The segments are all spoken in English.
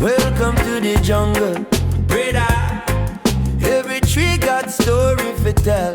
Welcome to the jungle, brother. Every tree got story for tell.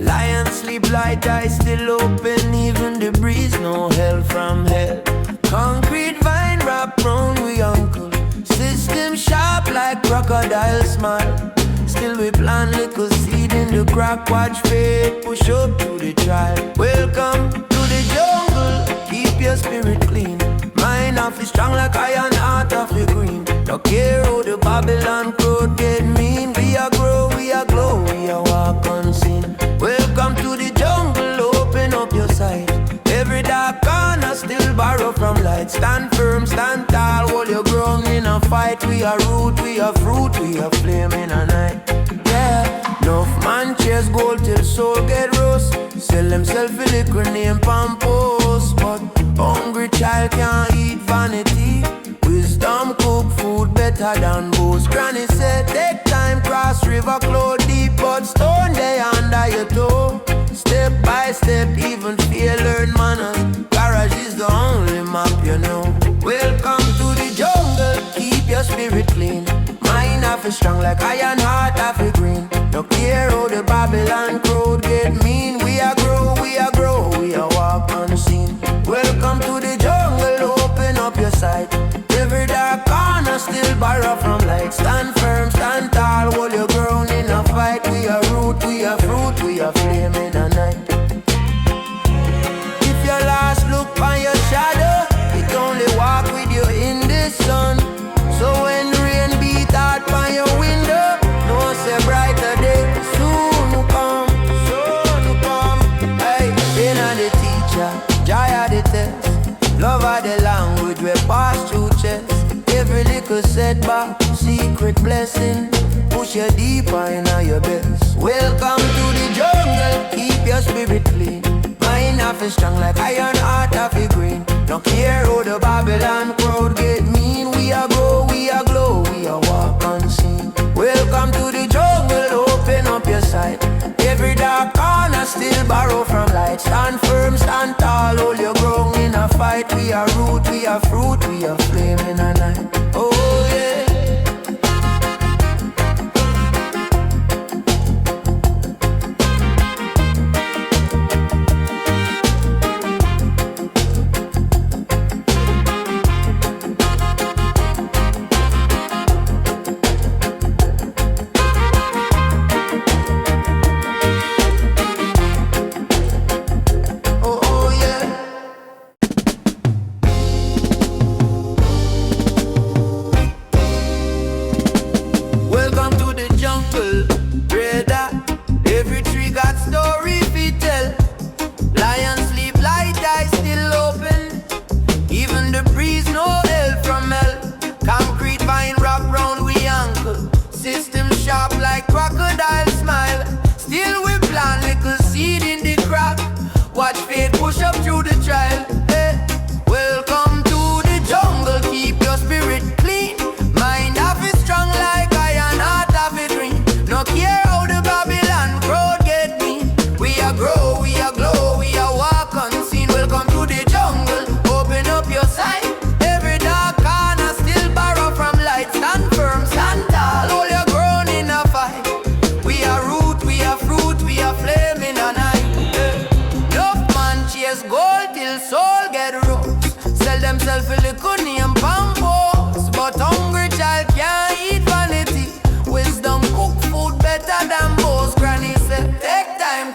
Lion sleep, light eyes still open. Even the breeze, no hell from hell. Concrete vine wrap round we uncle. System sharp like crocodile smile. Still we plant little seed in the crack. Watch fate push up to the trial. Welcome to the jungle. Keep your spirit clean. Mind off is strong like iron, heart of the green. No care how the Babylon crowd get mean. We are grow, we are glow, we are walk unseen. Welcome to the jungle, open up your sight. Every dark corner still borrow from light. Stand firm, stand tall, hold your ground in a fight. We are root, we are fruit, we are flame in a night. Yeah, enough man chase gold till soul get roast. Sell themself a liquor name Pampos. But hungry child can't eat vanity. Wisdom cook food better than boast. Granny said take time, cross river, cloud deep. But stone there under your toe. Step by step, even fear learn manners. Garage is the only map you know. Welcome to the jungle, keep your spirit clean. Mind half is strong like iron, heart half is green. No care how the Babylon crowd get mean. We are grow, we are grow, we are walk unseen. Welcome to the jungle, open up your sight. Every dark corner still borrow from light. Stand firm, stand tall, hold your ground in a fight. We are root, we are fruit, we are flame in a night. If your last look on your shadow, it only walk with you in the sun. So when rain beat hard on your window, no say brighter day soon will come, soon will come. Hey, inna the teacher, joy of the test, love of the language we pass through chest. Every little setback, secret blessing, push you deeper inna your best. Welcome to the jungle, keep your spirit clean. Mind half is strong like iron, heart half is green. No care how the Babylon crowd get mean. We are grow, we are glow, we are walk unseen. Welcome to the jungle, open up your sight. Every dark corner still borrow from light. Stand firm, stand tall, hold your ground in a fight. We are root, we are fruit, we are flame in a night. Oh yeah.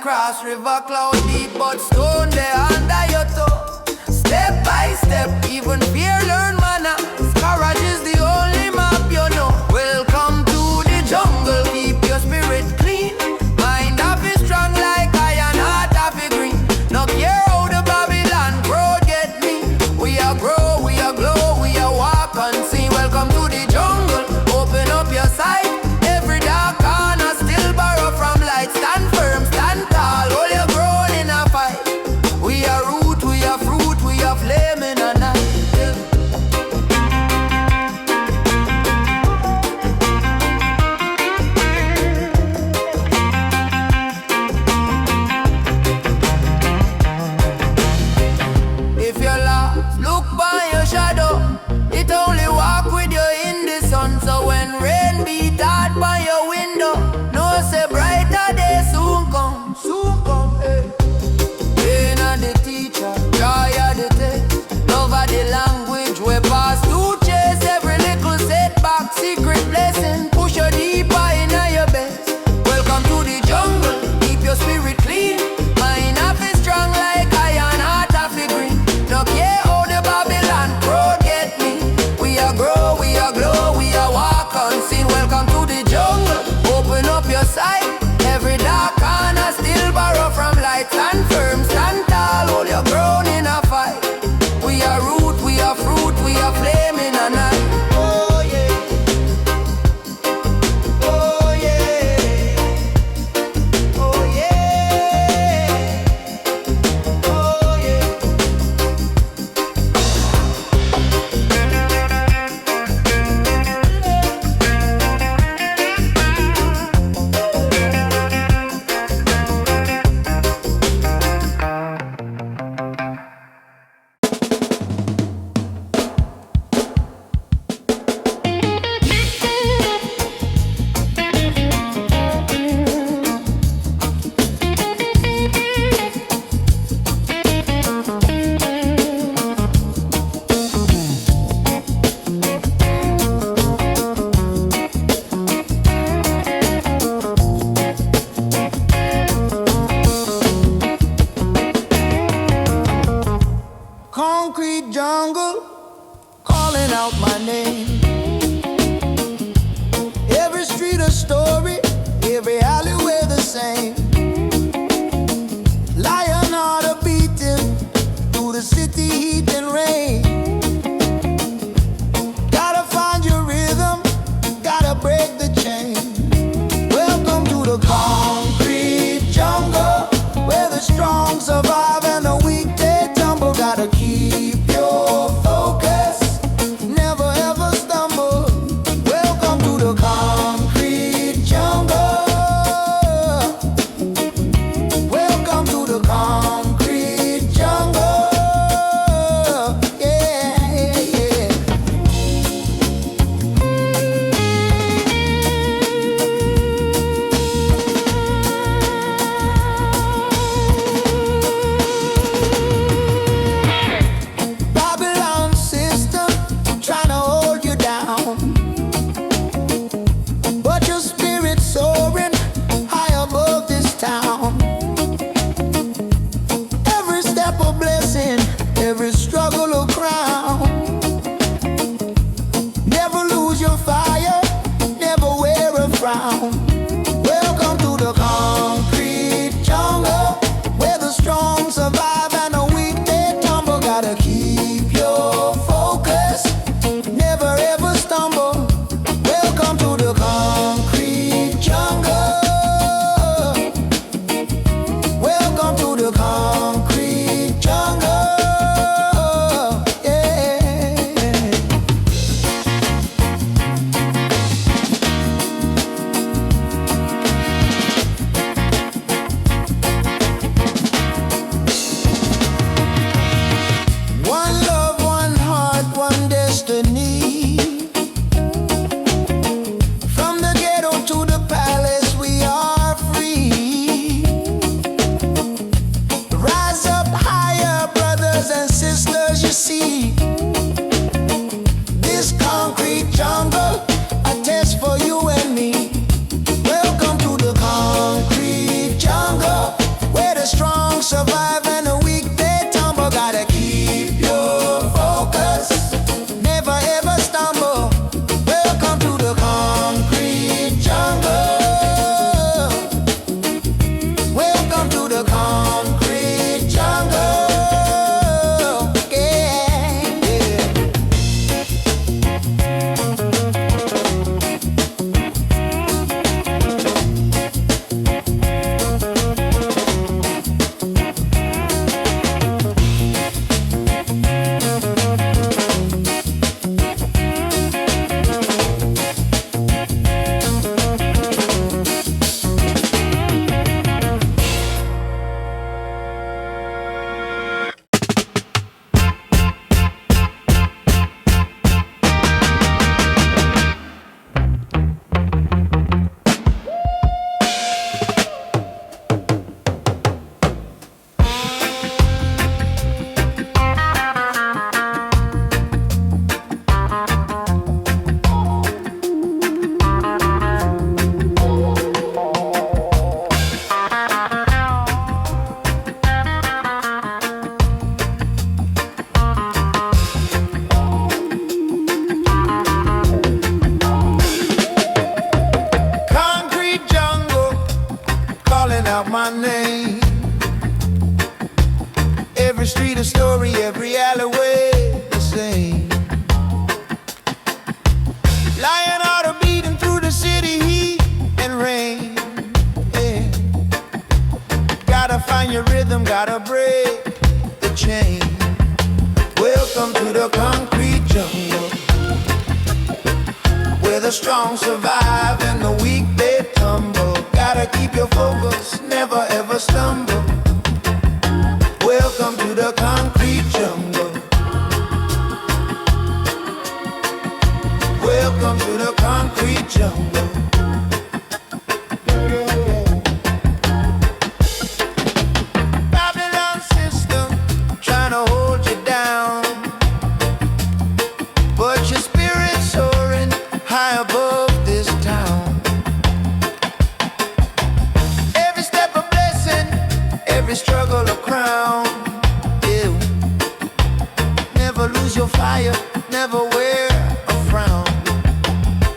Cross river cloud deep, but stone there under your toe. Step by step, even fear learn manners. Courage is the only map you know. Welcome to the jungle, keep your spirit clean. Mind half is strong like iron, heart half is green. No care how the Babylon crowd get me. We are grow, we are glow, we are walk unseen. Welcome to the jungle, open up your sight. Every dark corner still borrow from light. Stand firm, stand tall, hold your ground in a fight. We are out my name. Every street a story, every alleyway the same. Lion heart a beating through the city heat and rain. Yeah. Gotta find your rhythm, gotta break the chain. Welcome to the concrete jungle, where the strong survive and the weak they tumble. Gotta keep your focus, never ever stumble. Welcome to the concrete jungle. Welcome to the concrete jungle. Babylon system trying to hold you down, but your spirit's soaring high above this town. Every step a blessing, every struggle a crown. Yeah. Never lose your fire, never wear a frown.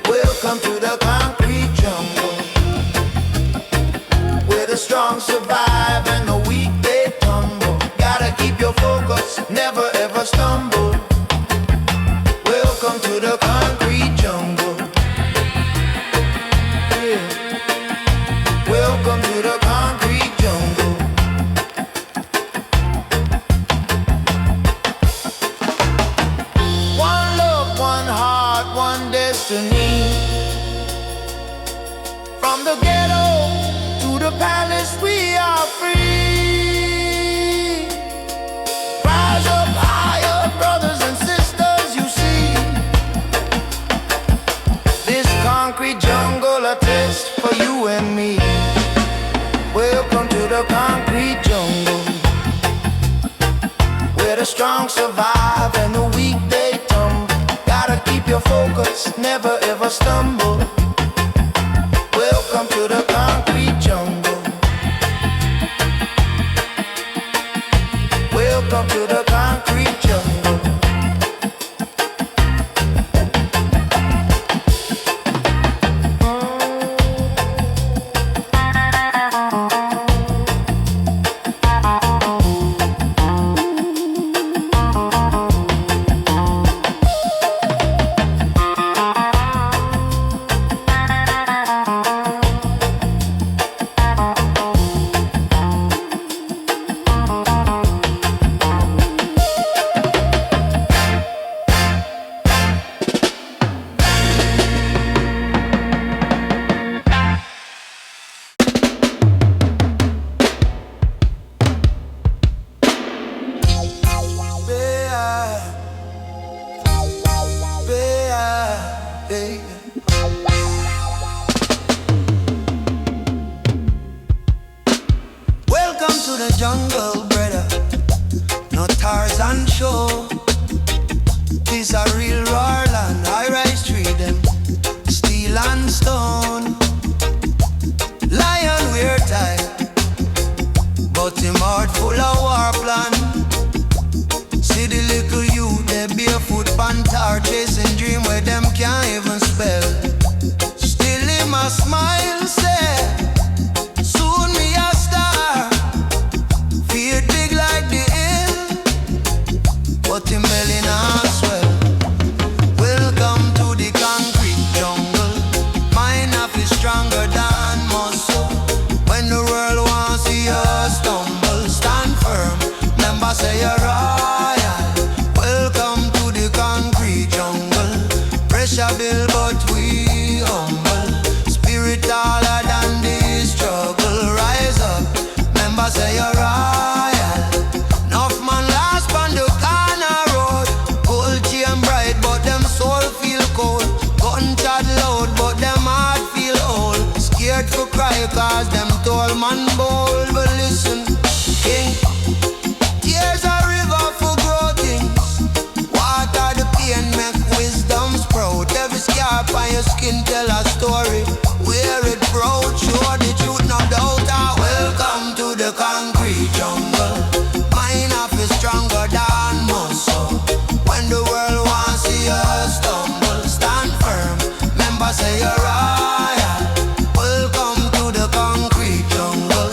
Welcome to the concrete jungle, where the strong survive and the weak they tumble. Gotta keep your focus, never ever stumble. Welcome to the concrete jungle. Yeah. Welcome to the concrete jungle. One love, one heart, one destiny. From the ghetto to the palace, we are free. Rise up higher, brothers and sisters, you see. This concrete jungle, a test for you and me. Welcome to the concrete jungle, where the strong survive and the weak they tumble. Gotta keep your focus, never ever stumble. Welcome to the concrete jungle. Welcome to the concrete jungle. Welcome to the jungle, brother. No Tarzan show. This a real raw land. I rise tree them, steel and stone. Lion we're tired, but him heart full of war plan. See the little youth, they barefoot pantar, chasing dream where them can't even spell. Still him a smile, say, soon me a star. Fear big like the hill, but him belly not swell. Welcome to the concrete jungle. Mind half is stronger than muscle. When the world wants to see us stumble, stand firm, remember say you're royal. Welcome to the concrete jungle. Pressure build but we humble. Spirit taller than the struggle. Rise up, remember say you're royal. Enough man last on the corner road. Gold chain bright but them soul feel cold. Gunshot loud but them heart feel old. Scared for cry cause them tall man bold. But listen, king, tears a river for grow things. Water the pain make wisdom sprout. Every scar on your skin tell a story. Wear it proud, show the truth, no doubt. Welcome to the concrete jungle. Mind half is stronger than muscle. When the world wants to see us stumble, stand firm, remember say you're royal. Welcome to the concrete jungle.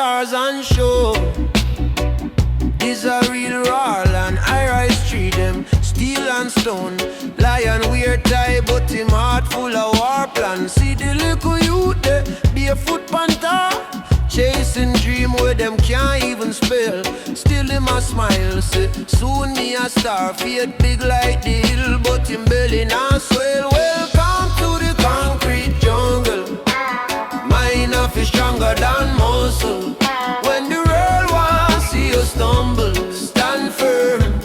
stars and show. Is a real roar and high-rise tree them steel and stone. Lion wear tie but him heart full of war plans. See the little youth there, barefoot panther, chasing dream where them can't even spell. Still him a smile, say soon me a star. Fade big like the hill but him belly not swell. Welcome to the concrete jungle. Mind of is stronger than muscle. When the world wants see you stumble, stand firm.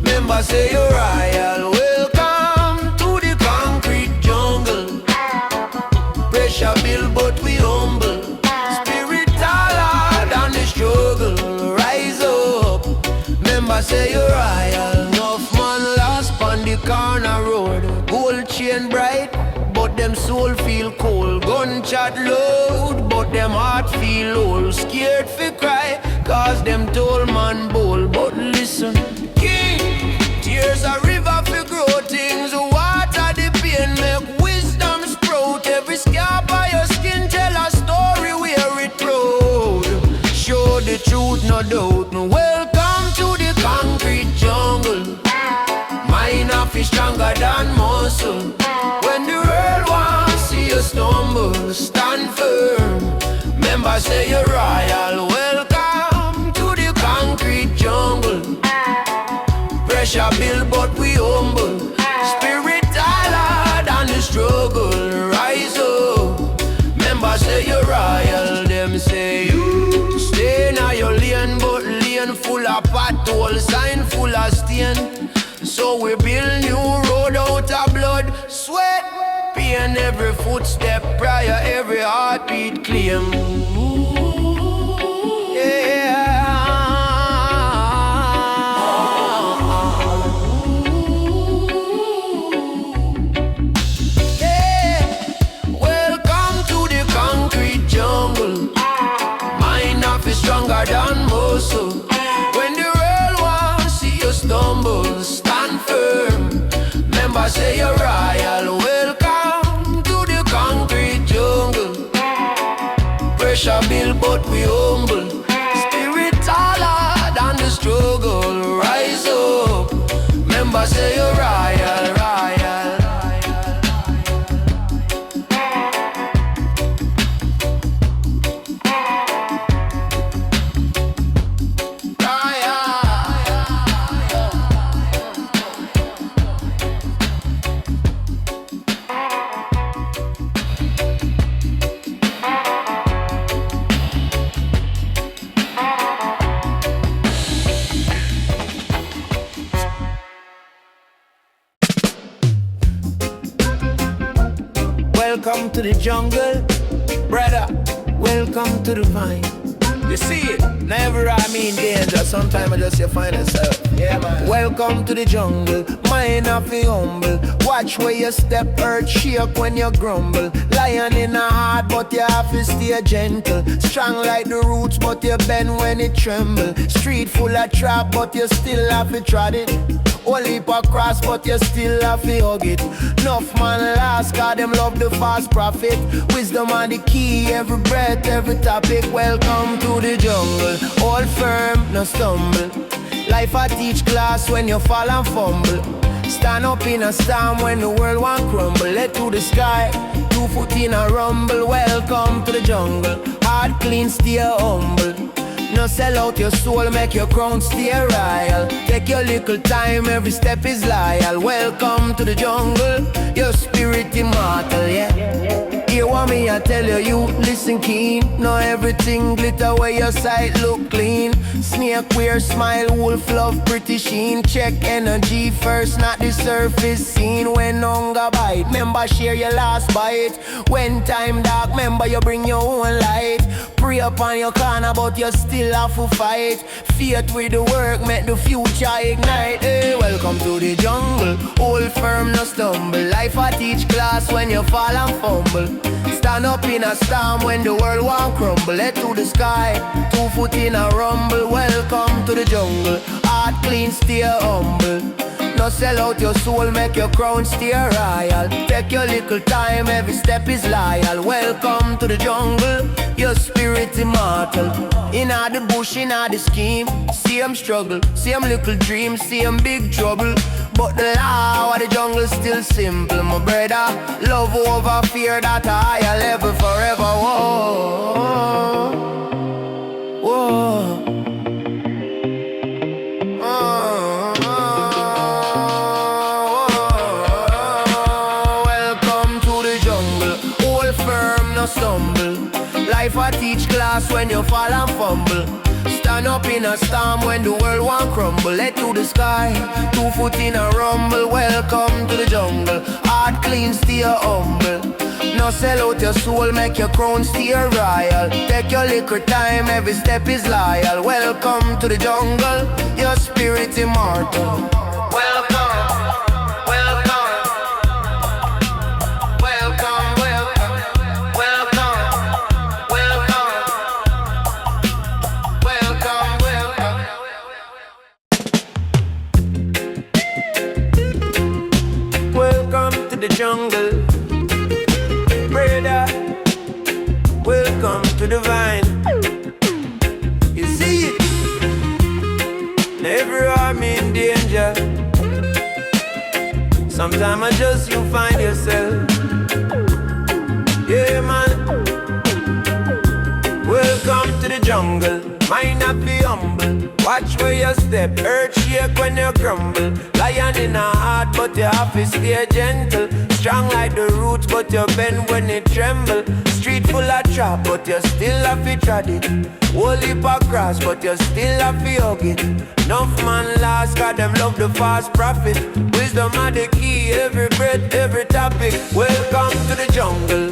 Remember say you're royal. Welcome to the concrete jungle. Pressure build but we humble. Spirit taller than the struggle. Rise up. Remember say you're royal. Enough man lost on the corner road. Gold chain bright but them soul feel cold. Gunshot loud but them heart feel old. Scared fi cry cause them told man bold. But listen, king, tears a river fi grow things. Water the pain make wisdom sprout. Every scar by your skin tell a story where it proud. Show the truth no doubt. Welcome to the concrete jungle. Mind of is stronger than muscle. When the world wants see you stumble, stand firm. Remember say you're royal. Welcome to the concrete jungle. Pressure build but we humble. Spirit taller than the struggle. Rise up. Remember say you're royal. Them say you stay in your lane but lane full of potholes, sign full of stain. So we build new road out of blood, sweat, pain. Every footstep prior, every heartbeat claim. Yeah. Yeah. Welcome to the concrete jungle. Mind of is stronger than muscle. When the world wants see you stumble, stand firm. Remember say you're royal. Welcome to the concrete jungle. Pressure build but we humble. Spirit taller than the struggle. Rise up. Remember say you're royal, royal. Welcome to the jungle, brother. Welcome to the vine. You see it? Never I mean danger. Sometimes I just you find yourself. Yeah, man. Welcome to the jungle. Mind of the humble. Watch where you step, earth shake when you grumble. Lion in a heart, but you have to stay gentle. Strong like the roots, but you bend when it tremble. Street full of trap, but you still have to trot it. Only for cross, but you still have to hug it. Enough man last, cause them love the fast profit. Wisdom on the key, every breath, every topic. Welcome to the jungle. Hold firm, no stumble. Life I teach class when you fall and fumble. Stand up in a storm when the world won't crumble. Let to the sky, 2 foot in a rumble. Welcome to the jungle. Heart clean, stay humble. No sell out your soul, make your crown stay royal. Take your little time, every step is loyal. Welcome to the jungle, your spirit immortal, yeah. Hear what me I tell you, you listen keen. Know everything glitter where your sight look clean. Snake wear smile, wolf love pretty sheen. Check energy first, not the surface scene. When hunger bite, remember share your last bite. When time dark, remember you bring your own light. Pray upon your corner, but you still have to fight. Faith with the work, make the future ignite. Hey, welcome to the jungle. Hold firm, no stumble. Life I teach class when you fall and fumble. Stand up in a storm when the world won't crumble. Head to the sky, 2 foot in a rumble. Welcome to the jungle. Heart clean, stay humble. No No sell out your soul, make your crown stay royal. Take your little time, every step is loyal. Welcome to the jungle, your spirit immortal. Inna the bush, inna the scheme, same struggle, same little dream, same big trouble. But the law of the jungle still simple, my brother. Love over fear, that a higher level forever. Whoa, whoa. Welcome to the jungle, hold firm, no stumble. Life a teach class when you fall and fumble. Stand up in a storm when the world won't crumble. Head to the sky, 2 foot in a rumble. Welcome to the jungle, heart clean, stay humble. No sell out your soul, make your crown stay royal. Take your little time, every step is loyal. Welcome to the jungle, your spirit immortal. Welcome. The jungle, brother, welcome to the vine. You see it, now every army in danger. Sometimes I just you find yourself. Yeah, man. Welcome to the jungle. Mind not be humble. Watch where you step. Earth shake when you crumble. Lion in a heart, but you have to stay gentle. Strong like the roots, but you bend when it tremble. Street full of trap, but you still have to trod it. Whole heap of grass, but you still have to hug it. Enough man last, God them love the fast profit. Wisdom are the key, every breath, every topic. Welcome to the jungle.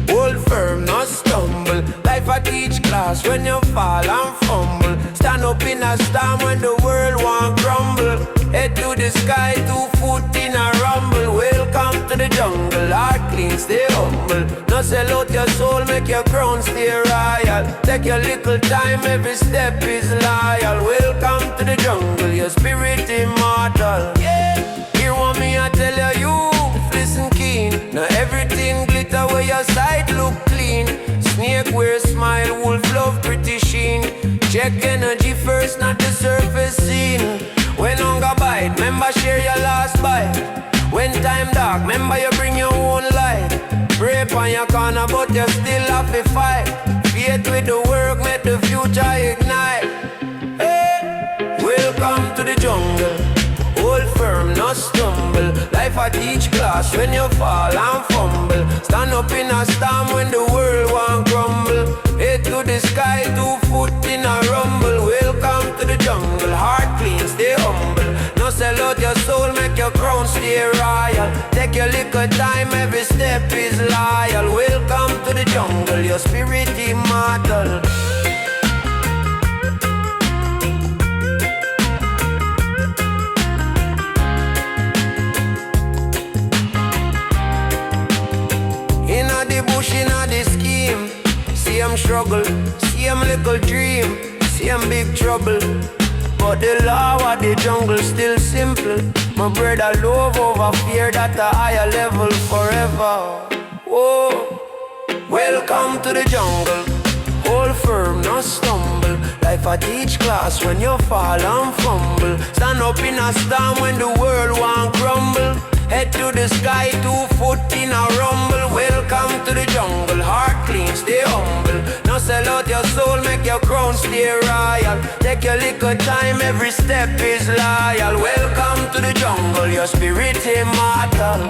Hold firm, not stumble. Life a teach class when you fall and fumble. Stand up in a storm when the world won't crumble. Head to the sky, 2 foot in a rumble. Welcome to the jungle, heart clean, stay humble. No sell out your soul, make your crown stay royal. Take your little time, every step is loyal. Welcome to the jungle, your spirit immortal. Yeah, hear what me I tell you, listen keen. Now everything glitter where your sight look clean. Snake wear smile, wolf love pretty sheen. Check energy first, not the surface scene. When hunger bite, remember share your last bite. When time dark, remember you bring your own light. Pray on your corner, but you still have to fight. Faith with the work, make the future ignite. Hey, welcome to the jungle. Hold firm, no stumble. Life a teach class when you fall and fumble. Stand up in a storm when the world won't crumble. Head to the sky, 2 foot in a rumble. Welcome to the jungle, heart clean, stay humble. No sell out your soul, make your crown stay royal. Take your little time, every step is loyal. Welcome to the jungle, your spirit immortal. Same struggle, same little dream, same big trouble. But the law of the jungle still simple. My brother love over fear, that a higher level forever. Whoa, welcome to the jungle. Hold firm, no stumble. Life a teach class when you fall and fumble. Stand up in a storm when the world won't crumble. Head to the sky, 2 foot in a rumble. Welcome to the jungle, heart clean, stay humble. No sell out your soul, make your crown stay royal. Take your little time, every step is loyal. Welcome to the jungle, your spirit immortal.